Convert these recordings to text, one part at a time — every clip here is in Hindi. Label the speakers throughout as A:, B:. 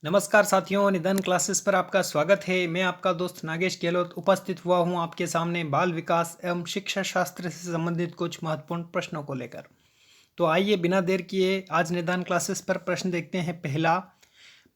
A: नमस्कार साथियों, निदान क्लासेस पर आपका स्वागत है। मैं आपका दोस्त नागेश गहलोत उपस्थित हुआ हूं आपके सामने बाल विकास एवं शिक्षा शास्त्र से संबंधित कुछ महत्वपूर्ण प्रश्नों को लेकर। तो आइए बिना देर किए आज निदान क्लासेस पर प्रश्न देखते हैं। पहला,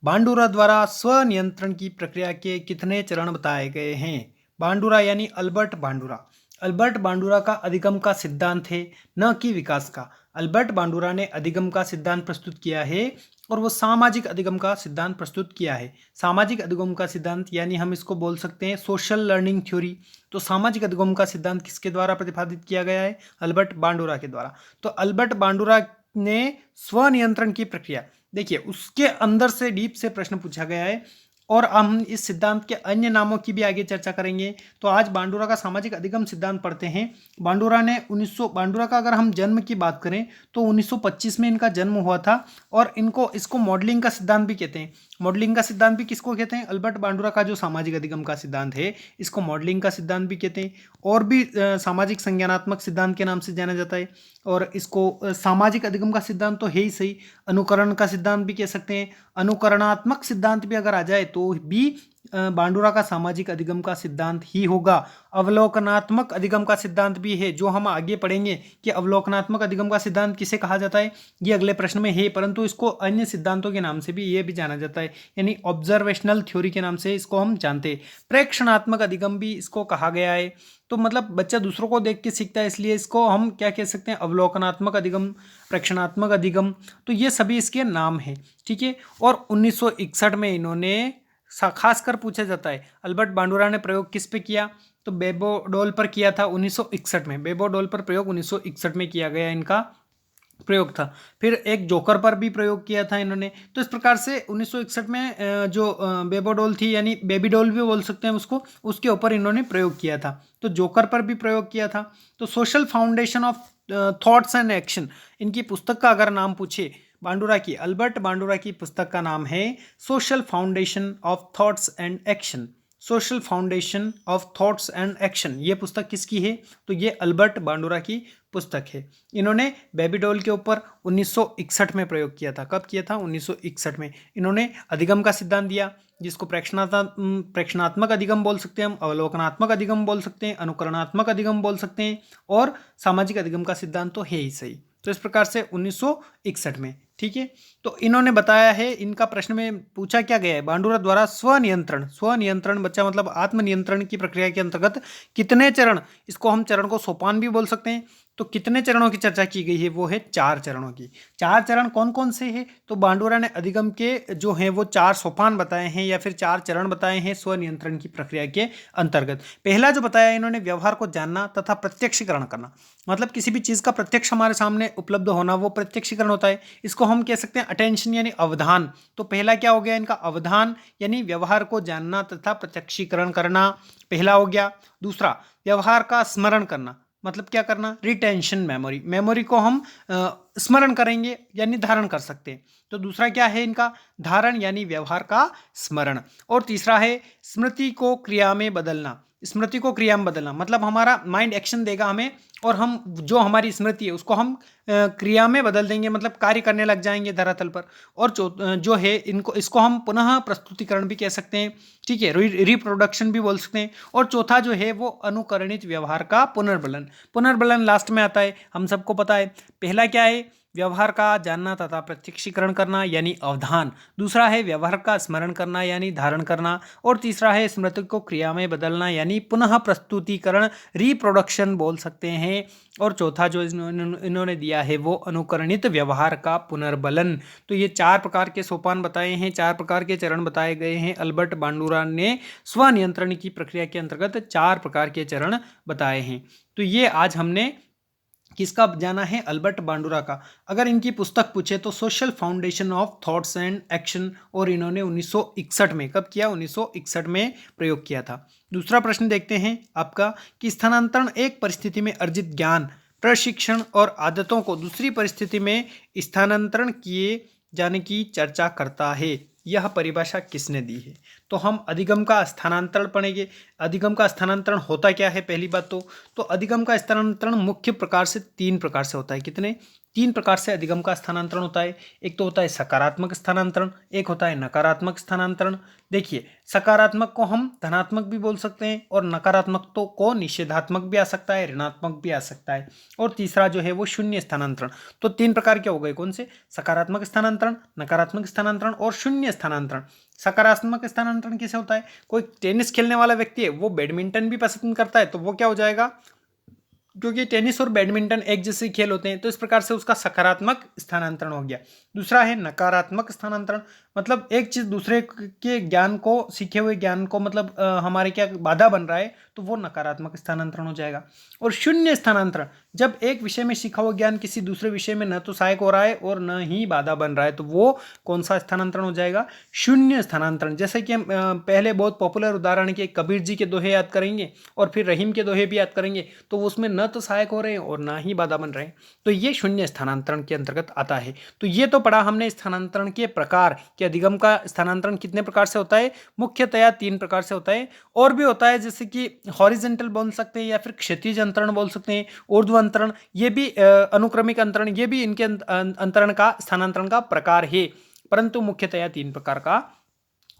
A: बांडुरा द्वारा स्वनियंत्रण की प्रक्रिया के कितने चरण बताए गए हैं? बांडुरा यानी अल्बर्ट बांडुरा। अल्बर्ट बांडुरा का अधिगम का सिद्धांत है, न कि विकास का। अल्बर्ट बांडुरा ने अधिगम का सिद्धांत प्रस्तुत किया है और वो सामाजिक अधिगम का सिद्धांत प्रस्तुत किया है। सामाजिक अधिगम का सिद्धांत यानी हम इसको बोल सकते हैं सोशल लर्निंग थ्योरी। तो सामाजिक अधिगम का सिद्धांत किसके द्वारा प्रतिपादित किया गया है? अल्बर्ट बांडुरा के द्वारा। तो अल्बर्ट बांडुरा ने स्वनियंत्रण की प्रक्रिया, देखिए उसके अंदर से डीप से प्रश्न पूछा गया है और हम इस सिद्धांत के अन्य नामों की भी आगे चर्चा करेंगे। तो आज बांडुरा का सामाजिक अधिगम सिद्धांत पढ़ते हैं। बांडुरा का अगर हम जन्म की बात करें तो 1925 में इनका जन्म हुआ था और इसको मॉडलिंग का सिद्धांत भी कहते हैं। मॉडलिंग का सिद्धांत भी किसको कहते हैं? अल्बर्ट बांडुरा का जो सामाजिक अधिगम का सिद्धांत है इसको मॉडलिंग का सिद्धांत भी कहते हैं और भी सामाजिक संज्ञानात्मक सिद्धांत के नाम से जाना जाता है। और इसको सामाजिक अधिगम का सिद्धांत तो है ही सही, अनुकरण का सिद्धांत भी कह सकते हैं। अनुकरणात्मक सिद्धांत भी अगर आ जाए तो भी बांडुरा का सामाजिक अधिगम का सिद्धांत ही होगा। अवलोकनात्मक अधिगम का सिद्धांत भी है जो हम आगे पढ़ेंगे कि अवलोकनात्मक अधिगम का सिद्धांत किसे कहा जाता है, ये अगले प्रश्न में है, परंतु इसको अन्य सिद्धांतों के नाम से भी ये भी जाना जाता है, यानी ऑब्जर्वेशनल थ्योरी के नाम से इसको हम जानते हैं। प्रेक्षणात्मक अधिगम भी इसको कहा गया है। तो मतलब बच्चा दूसरों को देख के सीखता है, इसलिए इसको हम क्या कह सकते हैं? अवलोकनात्मक अधिगम, प्रेक्षणात्मक अधिगम। तो ये सभी इसके नाम हैं, ठीक है। और 1961 में इन्होंने खासकर पूछा जाता है अल्बर्ट बांडुरा ने प्रयोग किस पे किया? तो बेबोडोल पर किया था 1961 में। बेबोडोल पर प्रयोग 1961 में किया गया इनका प्रयोग था। फिर एक जोकर पर भी प्रयोग किया था इन्होंने। तो इस प्रकार से 1961 में जो बेबोडोल थी यानी बेबीडोल भी बोल सकते हैं उसको, उसके ऊपर इन्होंने प्रयोग किया था। तो जोकर पर भी प्रयोग किया था। तो social foundation of thoughts and action, इनकी पुस्तक का अगर नाम पूछे बांडुरा की, अल्बर्ट बांडुरा की पुस्तक का नाम है social foundation of thoughts and action. Social foundation of thoughts and action, ये पुस्तक किसकी है? तो ये अल्बर्ट बांडुरा की पुस्तक है। इन्होंने बेबीडोल के ऊपर 1961 में प्रयोग किया था। कब किया था? 1961 में। इन्होंने अधिगम का सिद्धांत दिया जिसको प्रेक्षणात्मक अधिगम बोल सकते हैं हम, अवलोकनात्मक अधिगम बोल सकते हैं, अनुकरणात्मक अधिगम बोल सकते हैं और सामाजिक अधिगम का सिद्धांत तो है ही सही। तो इस प्रकार से 1961 में, ठीक है। तो इन्होंने बताया है, इनका प्रश्न में पूछा क्या गया है? बांडुरा द्वारा स्वनियंत्रण बच्चा मतलब आत्मनियंत्रण की प्रक्रिया के अंतर्गत कितने चरण, इसको हम चरण को सोपान भी बोल सकते हैं। तो कितने चरणों की चर्चा की गई है? वो है 4 चरणों की। 4 चरण कौन कौन से हैं? तो बांडुरा ने अधिगम के जो हैं वो 4 सोपान बताए हैं या फिर 4 चरण बताए हैं स्वनियंत्रण की प्रक्रिया के अंतर्गत। पहला जो बताया इन्होंने, व्यवहार को जानना तथा प्रत्यक्षीकरण करना, मतलब किसी भी चीज़ का प्रत्यक्ष हमारे सामने उपलब्ध होना, वो प्रत्यक्षीकरण होता है। इसको हम कह सकते हैं अटेंशन यानी अवधान। तो पहला क्या हो गया इनका? अवधान यानी व्यवहार को जानना तथा प्रत्यक्षीकरण करना, पहला हो गया। दूसरा, व्यवहार का स्मरण करना, मतलब क्या करना? रिटेंशन मेमोरी, मेमोरी को हम स्मरण करेंगे यानी धारण कर सकते हैं। तो दूसरा क्या है इनका? धारण यानी व्यवहार का स्मरण। और तीसरा है स्मृति को क्रिया में बदलना। स्मृति को क्रिया में बदलना मतलब हमारा माइंड एक्शन देगा हमें और हम जो हमारी स्मृति है उसको हम क्रिया में बदल देंगे, मतलब कार्य करने लग जाएंगे धरातल पर। और जो है इसको हम पुनः प्रस्तुतिकरण भी कह सकते हैं, ठीक है, रिप्रोडक्शन भी बोल सकते हैं। और चौथा जो है वो अनुकरणित व्यवहार का पुनर्बलन। पुनर्बलन लास्ट में आता है, हम सबको पता है। पहला क्या है? व्यवहार का जानना तथा प्रत्यक्षीकरण करना यानी अवधान। दूसरा है व्यवहार का स्मरण करना यानी धारण करना। और तीसरा है स्मृति को क्रिया में बदलना यानी पुनः प्रस्तुतिकरण, रिप्रोडक्शन बोल सकते हैं। और चौथा जो इन्होंने दिया है वो अनुकरणित व्यवहार का पुनर्बलन। तो ये 4 प्रकार के सोपान बताए हैं, 4 प्रकार के चरण बताए गए हैं। अल्बर्ट बांडुरा ने स्वनियंत्रण की प्रक्रिया के अंतर्गत 4 प्रकार के चरण बताए हैं। तो ये आज हमने किसका जाना है? अल्बर्ट बांडुरा का। अगर इनकी पुस्तक पूछे तो social foundation of thoughts and action, और इन्होंने 1961 में, कब किया? 1961 में प्रयोग किया था। दूसरा प्रश्न देखते हैं आपका कि स्थानांतरण एक परिस्थिति में अर्जित ज्ञान, प्रशिक्षण और आदतों को दूसरी परिस्थिति में स्थानांतरण किए जाने की चर्चा करता है। यह परिभाषा किसने दी है? तो हम अधिगम का स्थानांतरण पढ़ेंगे। अधिगम का स्थानांतरण होता क्या है? पहली बात तो अधिगम का स्थानांतरण मुख्य प्रकार से 3 प्रकार से होता है। कितने? तीन प्रकार से अधिगम का स्थानांतरण होता है। एक तो होता है सकारात्मक स्थानांतरण, एक होता है नकारात्मक स्थानांतरण। देखिए, सकारात्मक को हम धनात्मक भी बोल सकते हैं और नकारात्मक तो को निषेधात्मक भी आ सकता है, ऋणात्मक भी आ सकता है। और तीसरा जो है वो शून्य स्थानांतरण। तो तीन प्रकार के हो गए, कौन से? सकारात्मक स्थानांतरण, नकारात्मक स्थानांतरण और शून्य स्थानांतरण। सकारात्मक स्थानांतरण कैसे होता है? कोई टेनिस खेलने वाला व्यक्ति है, वो बैडमिंटन भी पसंद करता है, तो वो क्या हो जाएगा, क्योंकि टेनिस और बैडमिंटन एक जैसे खेल होते हैं, तो इस प्रकार से उसका सकारात्मक स्थानांतरण हो गया। दूसरा है नकारात्मक स्थानांतरण, मतलब एक चीज दूसरे के ज्ञान को, सीखे हुए ज्ञान को, मतलब हमारे क्या बाधा बन रहा है, तो वो नकारात्मक स्थानांतरण हो जाएगा। और शून्य स्थानांतरण, जब एक विषय में सीखा हुआ ज्ञान किसी दूसरे विषय में न तो सहायक हो रहा है और न ही बाधा बन रहा है, तो वो कौन सा स्थानांतरण हो जाएगा? शून्य स्थानांतरण। जैसे कि हम पहले बहुत पॉपुलर उदाहरण के कबीर जी के दोहे याद करेंगे और फिर रहीम के दोहे भी याद करेंगे, तो उसमें न तो सहायक हो रहे हैं और ना ही बाधा बन रहे हैं, तो ये शून्य स्थानांतरण के अंतर्गत आता है। तो ये तो पढ़ा हमने स्थानांतरण के प्रकार कि अधिगम का स्थानांतरण कितने प्रकार से होता है। मुख्यतया तीन प्रकार से होता है। और भी होता है, जैसे कि हॉरिजेंटल बोल सकते हैं या फिर क्षैतिज अंतरण बोल सकते हैं, ऊर्ध्व अंतरण, ये भी अनुक्रमिक अंतरण, ये भी इनके अंतरण का, स्थानांतरण का प्रकार है, परंतु मुख्यतया तीन प्रकार का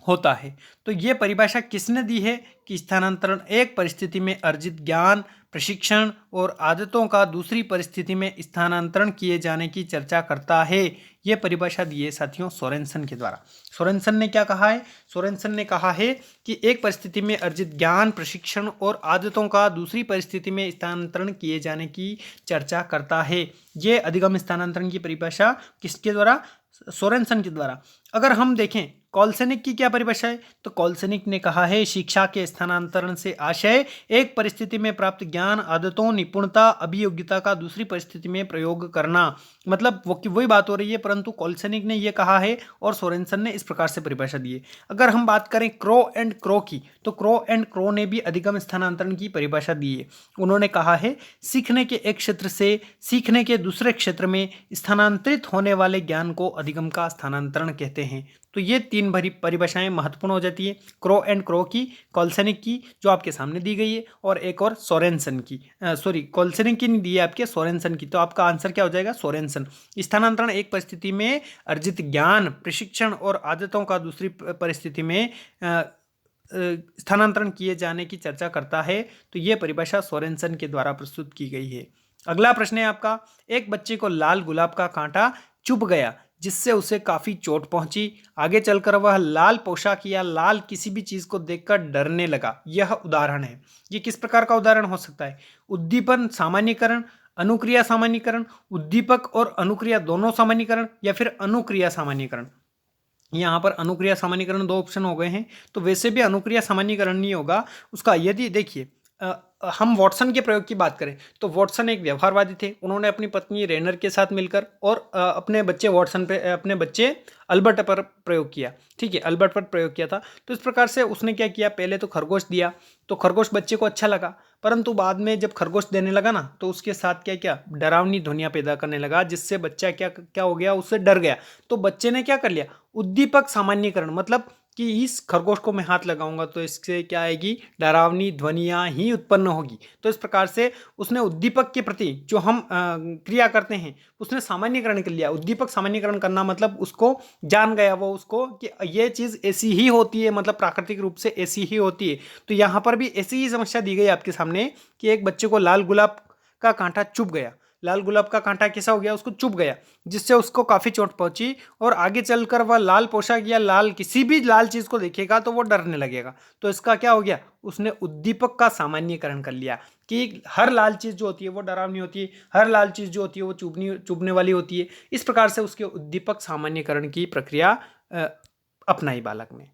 A: होता है। तो ये परिभाषा किसने दी है कि स्थानांतरण एक परिस्थिति में अर्जित ज्ञान, प्रशिक्षण और आदतों का दूसरी परिस्थिति में स्थानांतरण किए जाने की चर्चा करता है। यह परिभाषा दी है साथियों सोरेनसन के द्वारा। सोरेनसन ने क्या कहा है? सोरेनसन ने कहा है कि एक परिस्थिति में अर्जित ज्ञान, प्रशिक्षण और आदतों का दूसरी परिस्थिति में स्थानांतरण किए जाने की चर्चा करता है। ये अधिगम स्थानांतरण की परिभाषा किसके द्वारा? सोरेनसन के द्वारा। अगर हम देखें कॉलसेनिक की क्या परिभाषा है, तो कॉलसेनिक ने कहा है शिक्षा के स्थानांतरण से आशय एक परिस्थिति में प्राप्त ज्ञान, आदतों, निपुणता, अभियोग्यता का दूसरी परिस्थिति में प्रयोग करना। मतलब वही बात हो रही है, परंतु कॉलसेनिक ने यह कहा है और सोरेनसन ने इस प्रकार से परिभाषा दी है। अगर हम बात करें क्रो एंड क्रो की, तो क्रो एंड क्रो ने भी अधिगम स्थानांतरण की परिभाषा दी है। उन्होंने कहा है सीखने के एक क्षेत्र से सीखने के दूसरे क्षेत्र में स्थानांतरित होने वाले ज्ञान को अधिगम का स्थानांतरण कहते हैं। तो ये तीन भरी परिभाषाएं महत्वपूर्ण हो जाती है, क्रो एंड क्रो की, कॉलसेनिक की जो आपके सामने दी गई है, और एक और सोरेनसन की, सॉरी कॉलसेनिक की नहीं दी है आपके, सोरेनसन की। तो आपका आंसर क्या हो जाएगा? सोरेनसन। स्थानांतरण एक परिस्थिति में अर्जित ज्ञान, प्रशिक्षण और आदतों का दूसरी परिस्थिति में स्थानांतरण किए जाने की चर्चा करता है। तो ये परिभाषा सोरेनसन के द्वारा प्रस्तुत की गई है। अगला प्रश्न है आपका, एक बच्चे को लाल गुलाब का कांटा चुभ गया जिससे उसे काफी चोट पहुंची। आगे चलकर वह लाल पोशाक या लाल किसी भी चीज को देखकर डरने लगा। यह उदाहरण है। ये किस प्रकार का उदाहरण हो सकता है? उद्दीपन सामान्यीकरण, अनुक्रिया सामान्यीकरण, उद्दीपक और अनुक्रिया दोनों सामान्यीकरण, या फिर अनुक्रिया सामान्यीकरण। यहाँ पर अनुक्रिया सामान्यीकरण दो ऑप्शन हो गए हैं, तो वैसे भी अनुक्रिया सामान्यीकरण नहीं होगा उसका। यदि देखिए हम वॉटसन के प्रयोग की बात करें, तो वॉटसन एक व्यवहारवादी थे। उन्होंने अपनी पत्नी रेनर के साथ मिलकर और अपने बच्चे वॉटसन पे, अपने बच्चे अल्बर्ट पर प्रयोग किया। ठीक है, अल्बर्ट पर प्रयोग किया था। तो इस प्रकार से उसने क्या किया, पहले तो खरगोश दिया, तो खरगोश बच्चे को अच्छा लगा, परंतु बाद में जब खरगोश देने लगा ना, तो उसके साथ क्या क्या डरावनी ध्वनियां पैदा करने लगा, जिससे बच्चा क्या क्या हो गया, उससे डर गया। तो बच्चे ने क्या कर लिया, उद्दीपक सामान्यीकरण, मतलब कि इस खरगोश को मैं हाथ लगाऊंगा तो इससे क्या आएगी, डरावनी ध्वनियां ही उत्पन्न होगी। तो इस प्रकार से उसने उद्दीपक के प्रति जो हम क्रिया करते हैं उसने सामान्यीकरण कर लिया। उद्दीपक सामान्यीकरण करना मतलब उसको जान गया वो, उसको कि ये चीज़ ऐसी ही होती है, मतलब प्राकृतिक रूप से ऐसी ही होती है। तो यहाँ पर भी ऐसी ही समस्या दी गई आपके सामने कि एक बच्चे को लाल गुलाब का कांटा चुभ गया। लाल गुलाब का कांटा कैसा हो गया, उसको चुभ गया, जिससे उसको काफी चोट पहुंची, और आगे चलकर वह लाल पोशाक या लाल किसी भी लाल चीज को देखेगा तो वो डरने लगेगा। तो इसका क्या हो गया, उसने उद्दीपक का सामान्यीकरण कर लिया कि हर लाल चीज जो होती है वो डरावनी होती है, हर लाल चीज जो होती है वो चुभने वाली होती है। इस प्रकार से उसके उद्दीपक सामान्यीकरण की प्रक्रिया अपनाई बालक ने।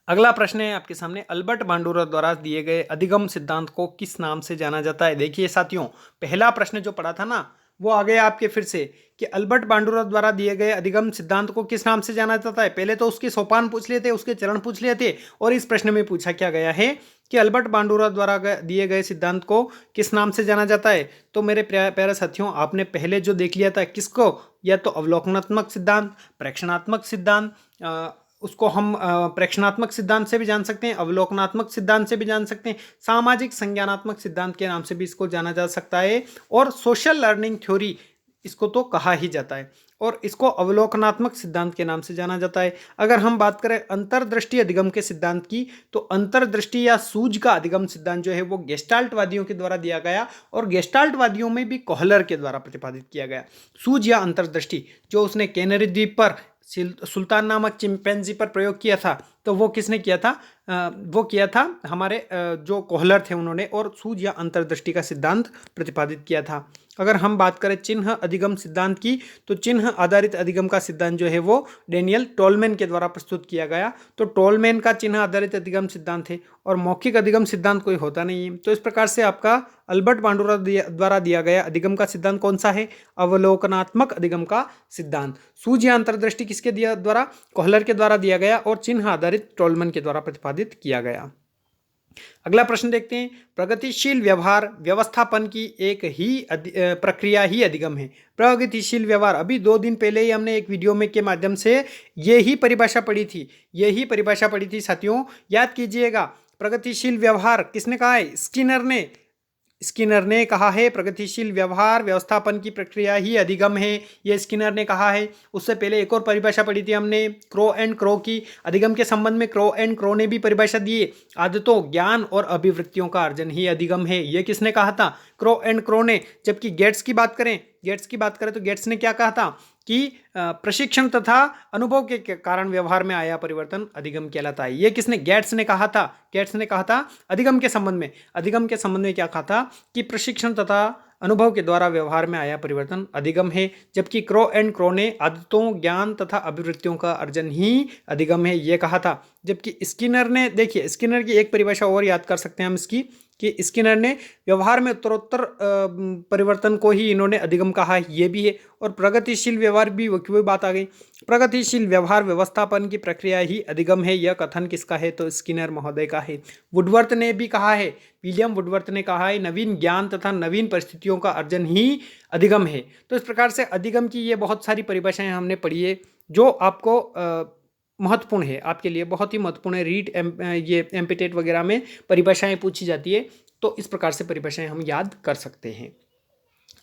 A: अगला प्रश्न है आपके सामने, अल्बर्ट बांडुरा द्वारा दिए गए अधिगम सिद्धांत को किस नाम से जाना जाता है? देखिए साथियों, पहला प्रश्न जो पढ़ा था ना, वो आ गया आपके फिर से कि अल्बर्ट बांडुरा द्वारा दिए गए अधिगम सिद्धांत को किस नाम से जाना जाता है। पहले तो उसके सोपान पूछ लिए थे, उसके चरण पूछ लिए थे, और इस प्रश्न में पूछा क्या गया है कि अल्बर्ट बांडुरा द्वारा दिए गए सिद्धांत को किस नाम से जाना जाता है। तो मेरे प्यारे साथियों, आपने पहले जो देख लिया था किसको, या तो अवलोकनात्मक सिद्धांत, प्रेक्षणात्मक सिद्धांत, उसको हम प्रेक्षणात्मक सिद्धांत से भी जान सकते हैं, अवलोकनात्मक सिद्धांत से भी जान सकते हैं, सामाजिक संज्ञानात्मक सिद्धांत के नाम से भी इसको जाना जा सकता है, और सोशल लर्निंग थ्योरी इसको तो कहा ही जाता है और इसको अवलोकनात्मक सिद्धांत के नाम से जाना जाता है। अगर हम बात करें अंतर्दृष्टि अधिगम के सिद्धांत की, तो अंतर्दृष्टि या सूझ का अधिगम सिद्धांत जो है वो गेस्टाल्टवादियों के द्वारा दिया गया और गेस्टाल्टवादियों में भी कोहलर के द्वारा प्रतिपादित किया गया। सूझ या अंतर्दृष्टि जो उसने कैनरी द्वीप पर सुल्तान नामक चिंपैंजी पर प्रयोग किया था, तो वो किसने किया था? वो किया था हमारे जो कोहलर थे उन्होंने, और सूझ या अंतर्दृष्टि का सिद्धांत प्रतिपादित किया था। अगर हम बात करें चिन्ह अधिगम सिद्धांत की, तो चिन्ह आधारित अधिगम का सिद्धांत जो है वो डेनियल टोलमैन के द्वारा प्रस्तुत किया गया। तो टोलमैन का चिन्ह आधारित अधिगम सिद्धांत है और मौखिक अधिगम सिद्धांत कोई होता नहीं है। तो इस प्रकार से आपका अल्बर्ट बांडुरा द्वारा दिया गया अधिगम का सिद्धांत कौन सा है? अवलोकनात्मक अधिगम का सिद्धांत। सूझ या अंतर्दृष्टि किसके द्वारा? कोहलर के द्वारा दिया गया और चिन्ह आधारित टोलमैन के द्वारा प्रतिपादित किया गया। अगला प्रश्न देखते हैं। प्रगतिशील व्यवहार व्यवस्थापन की एक ही प्रक्रिया ही अधिगम है। प्रगतिशील व्यवहार, अभी 2 दिन पहले ही हमने एक वीडियो में के माध्यम से यही परिभाषा पढ़ी थी साथियों, याद कीजिएगा। प्रगतिशील व्यवहार किसने कहा है? स्किनर ने कहा है प्रगतिशील व्यवहार व्यवस्थापन की प्रक्रिया ही अधिगम है, ये स्किनर ने कहा है। उससे पहले एक और परिभाषा पढ़ी थी हमने क्रो एंड क्रो की। अधिगम के संबंध में क्रो एंड क्रो ने भी परिभाषा दी है, आदतों, ज्ञान और अभिवृत्तियों का अर्जन ही अधिगम है। ये किसने कहा था? क्रो एंड क्रो ने। जबकि गेट्स की बात करें तो गेट्स ने क्या कहा था कि प्रशिक्षण तथा अनुभव के कारण व्यवहार में आया परिवर्तन अधिगम कहलाता है। ये किसने? गेट्स ने कहा था अधिगम के संबंध में क्या कहा था कि प्रशिक्षण तथा अनुभव के द्वारा व्यवहार में आया परिवर्तन अधिगम है। जबकि क्रो एंड क्रो ने आदतों, ज्ञान तथा अभिवृत्तियों का अर्जन ही अधिगम है, ये कहा था। जबकि स्किनर ने, देखिए स्किनर की एक परिभाषा और याद कर सकते हैं हम इसकी, कि स्किनर ने व्यवहार में उत्तरोत्तर परिवर्तन को ही इन्होंने अधिगम कहा है, ये भी है। और प्रगतिशील व्यवहार भी वही बात आ गई। प्रगतिशील व्यवहार व्यवस्थापन की प्रक्रिया ही अधिगम है, यह कथन किसका है? तो स्किनर महोदय का है। वुडवर्थ ने भी कहा है, विलियम वुडवर्थ ने कहा है, नवीन ज्ञान तथा नवीन परिस्थितियों का अर्जन ही अधिगम है। तो इस प्रकार से अधिगम की ये बहुत सारी परिभाषाएं हमने पढ़ी है जो आपको महत्वपूर्ण है, आपके लिए बहुत ही महत्वपूर्ण है। ये एमपीटेट वगैरह में परिभाषाएं पूछी जाती है, तो इस प्रकार से परिभाषाएं हम याद कर सकते हैं।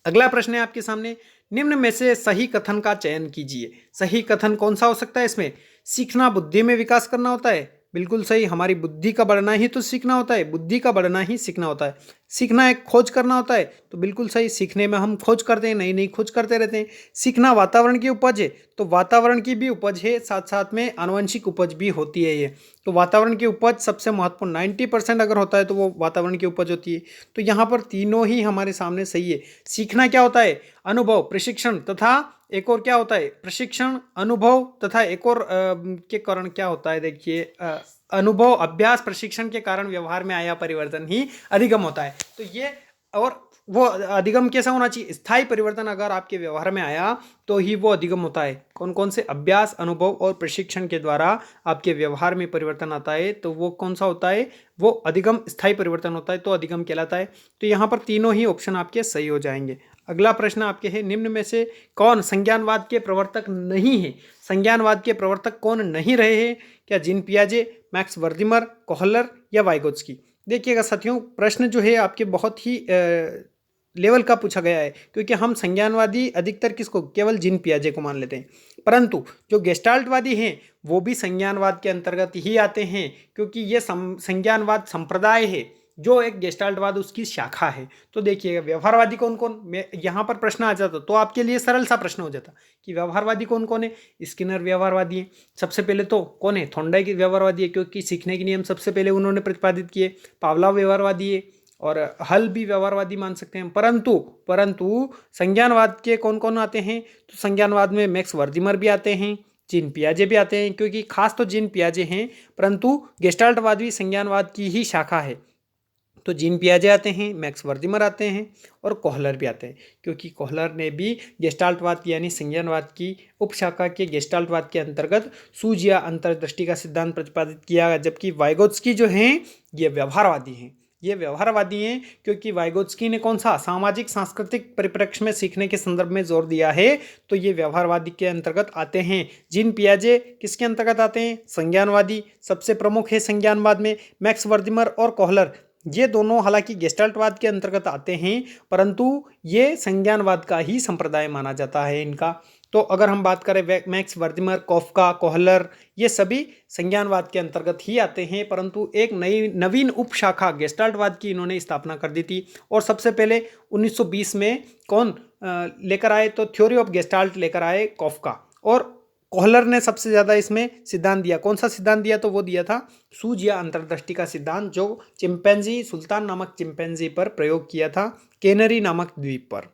A: अगला प्रश्न है आपके सामने, निम्न में से सही कथन का चयन कीजिए। सही कथन कौन सा हो सकता है इसमें? सीखना बुद्धि में विकास करना होता है, बिल्कुल सही। हमारी बुद्धि का बढ़ना ही तो सीखना होता है, बुद्धि का बढ़ना ही सीखना होता है। सीखना एक खोज करना होता है, तो बिल्कुल सही। सीखने में हम खोज करते हैं, नई खोज करते रहते हैं। सीखना वातावरण की उपज है, तो वातावरण की भी उपज है, साथ साथ में आनुवंशिक उपज भी होती है ये। तो वातावरण की उपज सबसे महत्वपूर्ण, 90% अगर होता है तो वो वातावरण की उपज होती है। तो यहाँ पर तीनों ही हमारे सामने सही है। सीखना क्या होता है? अनुभव, प्रशिक्षण तथा एक और क्या होता है? प्रशिक्षण, अनुभव तथा एक और के कारण क्या होता है? देखिए अनुभव, अभ्यास, प्रशिक्षण के कारण व्यवहार में आया परिवर्तन ही अधिगम होता है। तो ये, और वो अधिगम कैसा होना चाहिए? स्थायी परिवर्तन अगर आपके व्यवहार में आया तो ही वो अधिगम होता है। कौन कौन से? अभ्यास, अनुभव और प्रशिक्षण के द्वारा आपके व्यवहार में परिवर्तन आता है, तो वो कौन सा होता है? वो अधिगम, स्थायी परिवर्तन होता है, तो अधिगम कहलाता है। तो यहाँ पर तीनों ही ऑप्शन आपके सही हो जाएंगे। अगला प्रश्न आपके है, निम्न में से कौन संज्ञानवाद के प्रवर्तक नहीं है? संज्ञानवाद के प्रवर्तक कौन नहीं रहे हैं? क्या जीन पियाजे, मैक्स वर्दिमर, कोहलर या वाइगोत्स्की? देखिएगा साथियों, प्रश्न जो है आपके बहुत ही लेवल का पूछा गया है, क्योंकि हम संज्ञानवादी अधिकतर किसको? केवल जीन पियाजे को मान लेते हैं। परंतु जो गेस्टाल्टवादी हैं वो भी संज्ञानवाद के अंतर्गत ही आते हैं, क्योंकि ये संज्ञानवाद संप्रदाय है, जो एक गेस्टाल्टवाद उसकी शाखा है। तो देखिएगा व्यवहारवादी कौन कौन, मैं यहाँ पर प्रश्न आ जाता तो आपके लिए सरल सा प्रश्न हो जाता कि व्यवहारवादी कौन कौन है। स्किनर व्यवहारवादी है, सबसे पहले तो कौन है? थॉर्नडाइक व्यवहारवादी है, क्योंकि सीखने के नियम सबसे पहले उन्होंने प्रतिपादित किए। पावलोव व्यवहारवादी है, और हल भी व्यवहारवादी मान सकते हैं। परंतु संज्ञानवाद के कौन कौन आते हैं? तो संज्ञानवाद में मैक्स वर्दिमर भी आते हैं, जीन पियाजे भी आते हैं, क्योंकि खास तो जीन पियाजे हैं, परंतु गेस्टाल्टवाद भी संज्ञानवाद की ही शाखा है। तो जीन पियाजे आते हैं, मैक्स वर्दिमर आते हैं और कोहलर भी आते हैं, क्योंकि कोहलर ने भी गेस्टाल्टवाद यानी संज्ञानवाद की उपशाखा के गेस्टाल्टवाद के अंतर्गत सूझ या अंतर्दृष्टि का सिद्धांत प्रतिपादित किया। जबकि वाइगोत्स्की जो हैं ये व्यवहारवादी हैं, क्योंकि वाइगोत्स्की ने कौन सा? सामाजिक सांस्कृतिक परिप्रेक्ष्य में सीखने के संदर्भ में जोर दिया है, तो ये व्यवहारवादी के अंतर्गत आते हैं। जीन पियाजे किसके अंतर्गत आते हैं? संज्ञानवादी, सबसे प्रमुख है संज्ञानवाद में मैक्स वर्दिमर और कोहलर। ये दोनों हालांकि गेस्टाल्टवाद के अंतर्गत आते हैं, परंतु ये संज्ञानवाद का ही संप्रदाय माना जाता है इनका। तो अगर हम बात करें मैक्स वर्दिमर, कॉफका, कोहलर, ये सभी संज्ञानवाद के अंतर्गत ही आते हैं, परंतु एक नवीन उपशाखा गेस्टाल्टवाद की इन्होंने स्थापना कर दी थी। और सबसे पहले 1920 में कौन लेकर आए, तो थ्योरी ऑफ गेस्टाल्ट लेकर आए कॉफका। और कोहलर ने सबसे ज़्यादा इसमें सिद्धांत दिया। कौन सा सिद्धांत दिया, तो वो दिया था सूझ या अंतर्दृष्टि का सिद्धांत, जो चिंपैंजी, सुल्तान नामक चिंपैंजी पर प्रयोग किया था, केनरी नामक द्वीप पर।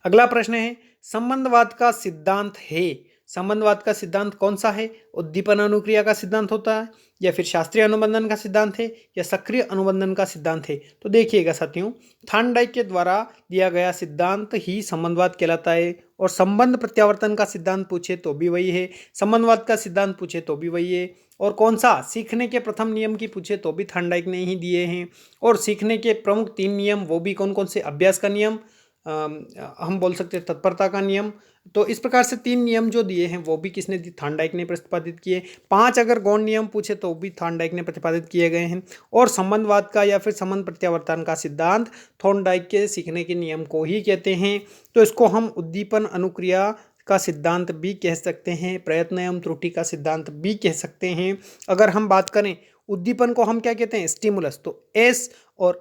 A: अगला प्रश्न है, संबंधवाद का सिद्धांत है, संबंधवाद का सिद्धांत कौन सा है? उद्दीपन अनुक्रिया का सिद्धांत होता है, या फिर शास्त्रीय अनुबंधन का सिद्धांत है, या सक्रिय अनुबंधन का सिद्धांत है? तो देखिएगा साथियों, थार्नडाइक के द्वारा दिया गया सिद्धांत ही संबंधवाद कहलाता है। और संबंध प्रत्यावर्तन का सिद्धांत पूछे तो भी वही है, संबंधवाद का सिद्धांत पूछे तो भी वही है। और कौन सा सीखने के प्रथम नियम की पूछे तो भी थार्नडाइक ने ही दिए हैं। और सीखने के प्रमुख 3 नियम, वो भी कौन कौन से? अभ्यास का नियम, हम बोल सकते हैं तत्परता का नियम। तो इस प्रकार से 3 नियम जो दिए हैं वो भी किसने दी? थार्नडाइक ने प्रतिपादित किए। 5 अगर गौण नियम पूछे तो भी थार्नडाइक ने प्रतिपादित किए गए हैं। और संबंधवाद का या फिर संबंध प्रत्यावर्तन का सिद्धांत थॉर्नडाइक के सीखने के नियम को ही कहते हैं। तो इसको हम उद्दीपन अनुक्रिया का सिद्धांत भी कह सकते हैं, प्रयत्न एवं त्रुटि का सिद्धांत भी कह सकते हैं। अगर हम बात करें उद्दीपन को हम क्या कहते हैं? स्टिमुलस, तो एस। और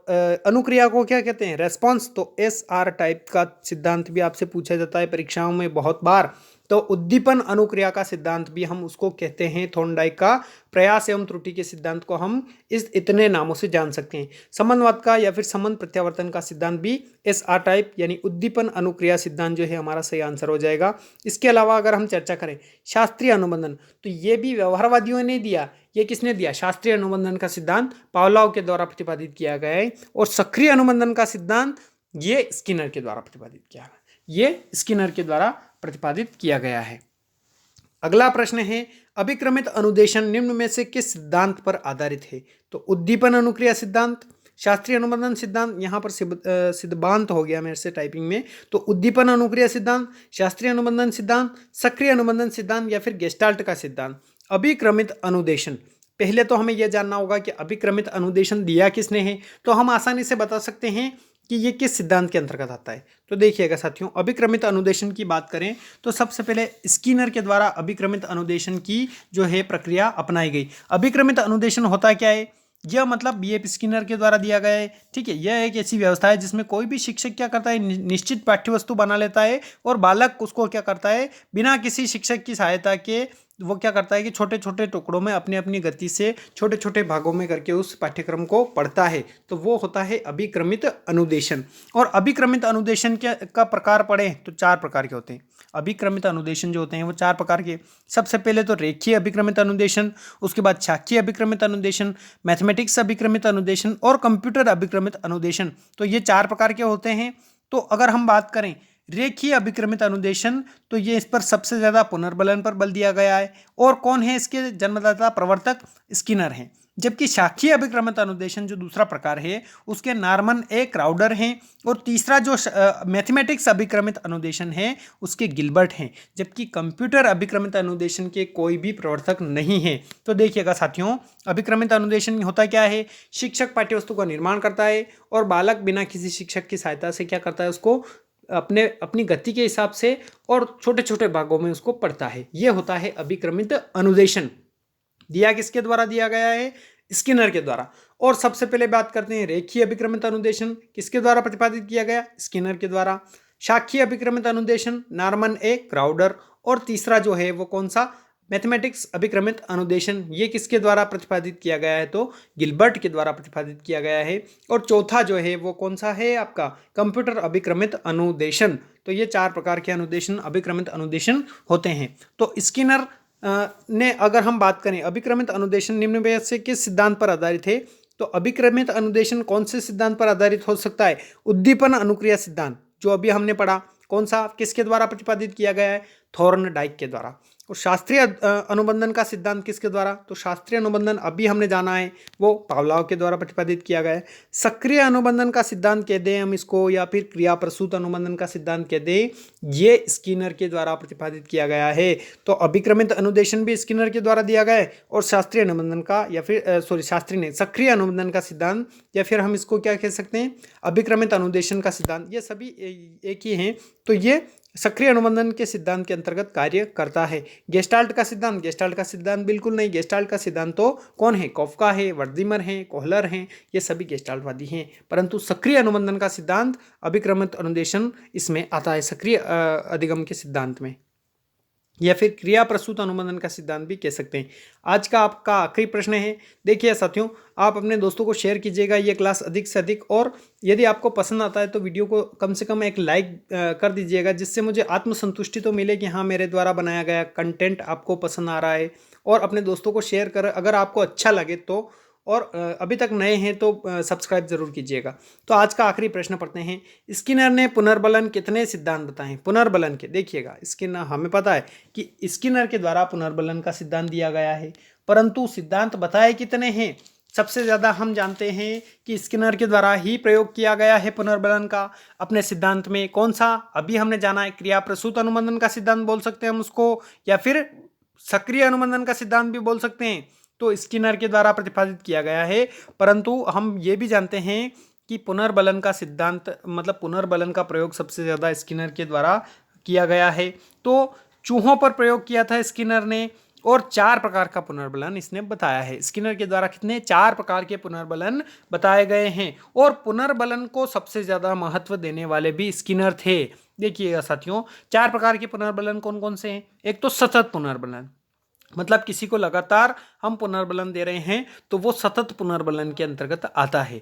A: अनुक्रिया को क्या कहते हैं? रेस्पॉन्स, तो एस आर टाइप का सिद्धांत भी आपसे पूछा जाता है परीक्षाओं में बहुत बार। तो उद्दीपन अनुक्रिया का सिद्धांत भी हम उसको कहते हैं थॉर्नडाइक का। प्रयास एवं त्रुटि के सिद्धांत को हम इतने नामों से जान सकते हैं। संबंधवाद का या फिर संबंध प्रत्यावर्तन का सिद्धांत भी एस आर टाइप यानी उद्दीपन अनुक्रिया सिद्धांत जो है हमारा सही आंसर हो जाएगा। इसके अलावा अगर हम चर्चा करें शास्त्रीय अनुबंधन, तो ये भी व्यवहारवादियों ने दिया। ये किसने दिया? शास्त्रीय अनुबंधन का सिद्धांत पावलोव के द्वारा प्रतिपादित किया गया है। और सक्रिय अनुबंधन का सिद्धांत ये स्किनर के द्वारा प्रतिपादित किया गया, ये स्किनर के द्वारा प्रतिपादित किया गया है। अगला प्रश्न है, अभिक्रमित अनुदेशन निम्न में से किस सिद्धांत पर आधारित है? तो उद्दीपन अनुक्रिया सिद्धांत, शास्त्रीय अनुबंधन सिद्धांत, यहाँ पर सिद्धांत हो गया मेरे से टाइपिंग में। तो उद्दीपन अनुक्रिया सिद्धांत, शास्त्रीय अनुबंधन सिद्धांत, सक्रिय अनुबंधन सिद्धांत, या फिर गेस्टाल्ट का सिद्धांत। अभिक्रमित अनुदेशन, पहले तो हमें यह जानना होगा कि अभिक्रमित अनुदेशन दिया किसने है। तो हम आसानी से बता सकते हैं कि ये किस सिद्धांत के अंतर्गत आता है। तो देखिएगा साथियों, अभिक्रमित अनुदेशन की बात करें तो सबसे पहले स्किनर के द्वारा अभिक्रमित अनुदेशन की जो है प्रक्रिया अपनाई गई। अभिक्रमित अनुदेशन होता क्या है? यह मतलब B.F. स्किनर के द्वारा दिया गया है। ठीक है, यह एक ऐसी व्यवस्था है जिसमें कोई भी शिक्षक क्या करता है, निश्चित पाठ्यवस्तु बना लेता है और बालक उसको क्या करता है, बिना किसी शिक्षक की सहायता के वो क्या करता है कि छोटे छोटे टुकड़ों में अपनी अपनी गति से छोटे छोटे भागों में करके उस पाठ्यक्रम को पढ़ता है। तो वो होता है अभिक्रमित अनुदेशन। और अभिक्रमित अनुदेशन का प्रकार पढ़ें तो 4 प्रकार के होते हैं। अभिक्रमित अनुदेशन जो होते हैं वो 4 प्रकार के। सबसे पहले तो रेखीय अभिक्रमित अनुदेशन, उसके बाद शाखीय अभिक्रमित अनुदेशन, मैथमेटिक्स अभिक्रमित अनुदेशन और कंप्यूटर अभिक्रमित अनुदेशन। तो ये 4 प्रकार के होते हैं। तो अगर हम बात करें रेखीय अभिक्रमित अनुदेशन, तो ये इस पर सबसे ज्यादा पुनर्बलन पर बल दिया गया है। और कौन है इसके जन्मदाता, प्रवर्तक स्किनर हैं। जबकि शाखीय अभिक्रमित अनुदेशन जो दूसरा प्रकार है उसके नॉर्मन ए क्राउडर हैं। और तीसरा जो मैथमेटिक्स अभिक्रमित अनुदेशन है उसके गिलबर्ट हैं। जबकि कंप्यूटर अभिक्रमित अनुदेशन के कोई भी प्रवर्तक नहीं है। तो देखिएगा साथियों, अभिक्रमित अनुदेशन होता क्या है? शिक्षक पाठ्यवस्तु का निर्माण करता है और बालक बिना किसी शिक्षक की सहायता से क्या करता है, उसको अपनी गति के हिसाब से और छोटे छोटे भागों में उसको पढ़ता है। यह होता है अभिक्रमित अनुदेशन। दिया किसके द्वारा दिया गया है? स्किनर के द्वारा। और सबसे पहले बात करते हैं रेखीय अभिक्रमित अनुदेशन किसके द्वारा प्रतिपादित किया गया? स्किनर के द्वारा। शाखीय अभिक्रमित अनुदेशन नॉर्मन ए क्राउडर। और तीसरा जो है वो कौन सा? मैथमेटिक्स अभिक्रमित अनुदेशन, ये किसके द्वारा प्रतिपादित किया गया है? तो गिलबर्ट के द्वारा प्रतिपादित किया गया है। और चौथा जो है वो कौन सा है आपका? कंप्यूटर अभिक्रमित अनुदेशन। तो ये 4 प्रकार के अनुदेशन अभिक्रमित अनुदेशन होते हैं। तो स्किनर ने अगर हम बात करें अभिक्रमित अनुदेशन निम्न में से किस सिद्धांत पर आधारित है? तो अभिक्रमित अनुदेशन कौन से सिद्धांत पर आधारित हो सकता है? उद्दीपन अनुक्रिया सिद्धांत जो अभी हमने पढ़ा। कौन सा, किसके द्वारा प्रतिपादित किया गया है? थॉर्नडाइक के द्वारा। और शास्त्रीय अनुबंधन का सिद्धांत किसके द्वारा? तो शास्त्रीय अनुबंधन अभी हमने जाना है वो पावलोव के द्वारा प्रतिपादित किया गया है। सक्रिय अनुबंधन का सिद्धांत कह दें हम इसको, या फिर क्रिया प्रसूत अनुबंधन का सिद्धांत कह दें, ये स्किनर के द्वारा प्रतिपादित किया गया है। तो अभिक्रमित अनुदेशन भी स्किनर के द्वारा दिया गया है, और शास्त्रीय अनुबंधन का या फिर शास्त्रीय नहीं, सक्रिय अनुबंधन का सिद्धांत, या फिर हम इसको क्या कह सकते हैं, अभिक्रमित अनुदेशन का सिद्धांत, ये सभी एक ही हैं। तो ये सक्रिय अनुबंधन के सिद्धांत के अंतर्गत कार्य करता है। गेस्टाल्ट का सिद्धांत बिल्कुल नहीं। गेस्टाल्ट का सिद्धांत तो कौन है? कॉफका है, वर्दीमर है, कोहलर हैं, ये सभी गेस्टाल्टवादी हैं। परंतु सक्रिय अनुबंधन का सिद्धांत, अभिक्रमित अनुदेशन इसमें आता है, सक्रिय अधिगम के सिद्धांत में, या फिर क्रिया प्रसूत अनुबंधन का सिद्धांत भी कह सकते हैं। आज का आपका आखिरी प्रश्न है। देखिए साथियों, आप अपने दोस्तों को शेयर कीजिएगा ये क्लास अधिक से अधिक, और यदि आपको पसंद आता है तो वीडियो को कम से कम एक लाइक कर दीजिएगा, जिससे मुझे आत्मसंतुष्टि तो मिले कि हाँ, मेरे द्वारा बनाया गया कंटेंट आपको पसंद आ रहा है। और अपने दोस्तों को शेयर कर, अगर आपको अच्छा लगे तो, और अभी तक नए हैं तो सब्सक्राइब जरूर कीजिएगा। तो आज का आखिरी प्रश्न पढ़ते हैं। स्किनर ने पुनर्बलन कितने सिद्धांत बताए? पुनर्बलन के, देखिएगा स्किनर, हमें पता है कि स्किनर के द्वारा पुनर्बलन का सिद्धांत दिया गया है, परंतु सिद्धांत बताए कितने हैं? सबसे ज़्यादा हम जानते हैं कि स्किनर के द्वारा ही प्रयोग किया गया है पुनर्बलन का अपने सिद्धांत में। कौन सा? अभी हमने जाना है, क्रिया प्रसूत अनुबंधन का सिद्धांत बोल सकते हैं हम उसको, या फिर सक्रिय अनुबंधन का सिद्धांत भी बोल सकते हैं। तो स्किनर के द्वारा प्रतिपादित किया गया है, परंतु हम ये भी जानते हैं कि पुनर्बलन का सिद्धांत, मतलब पुनर्बलन का प्रयोग सबसे ज़्यादा स्किनर के द्वारा किया गया है। तो चूहों पर प्रयोग किया था स्किनर ने, और 4 प्रकार का पुनर्बलन इसने बताया है। स्किनर के द्वारा कितने? 4 प्रकार के पुनर्बलन बताए गए हैं, और पुनर्बलन को सबसे ज़्यादा महत्व देने वाले भी स्किनर थे। देखिएगा साथियों, 4 प्रकार के पुनर्बलन कौन कौन से हैं? एक तो सतत पुनर्बलन, मतलब किसी को लगातार हम पुनर्बलन दे रहे हैं तो वो सतत पुनर्बलन के अंतर्गत आता है।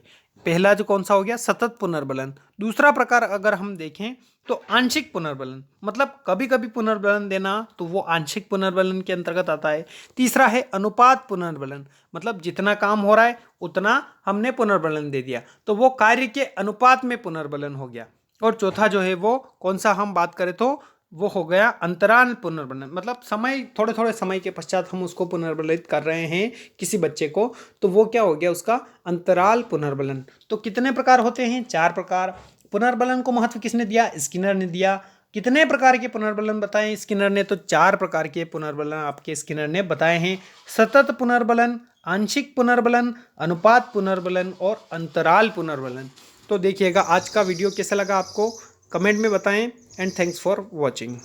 A: पहला जो कौन सा हो गया? सतत पुनर्बलन। दूसरा प्रकार अगर हम देखें तो आंशिक पुनर्बलन, मतलब कभी कभी पुनर्बलन देना, तो वो आंशिक पुनर्बलन के अंतर्गत आता है। तीसरा है अनुपात पुनर्बलन, मतलब जितना काम हो रहा है उतना हमने पुनर्बलन दे दिया, तो वो कार्य के अनुपात में पुनर्बलन हो गया। और चौथा जो है वो कौन सा हम बात करें तो वो हो गया अंतराल पुनर्बलन, मतलब समय, थोड़े थोड़े समय के पश्चात हम उसको पुनर्बलित कर रहे हैं किसी बच्चे को, तो वो क्या हो गया? उसका अंतराल पुनर्बलन। तो कितने प्रकार होते हैं? 4 प्रकार। पुनर्बलन को महत्व किसने दिया? स्किनर ने दिया। कितने प्रकार के पुनर्बलन बताए स्किनर ने? तो 4 प्रकार के पुनर्बलन आपके स्किनर ने बताए हैं। सतत पुनर्बलन, आंशिक पुनर्बलन, अनुपात पुनर्बलन और अंतराल पुनर्बलन। तो देखिएगा आज का वीडियो कैसा लगा आपको, कमेंट में बताएं, एंड थैंक्स फॉर वॉचिंग।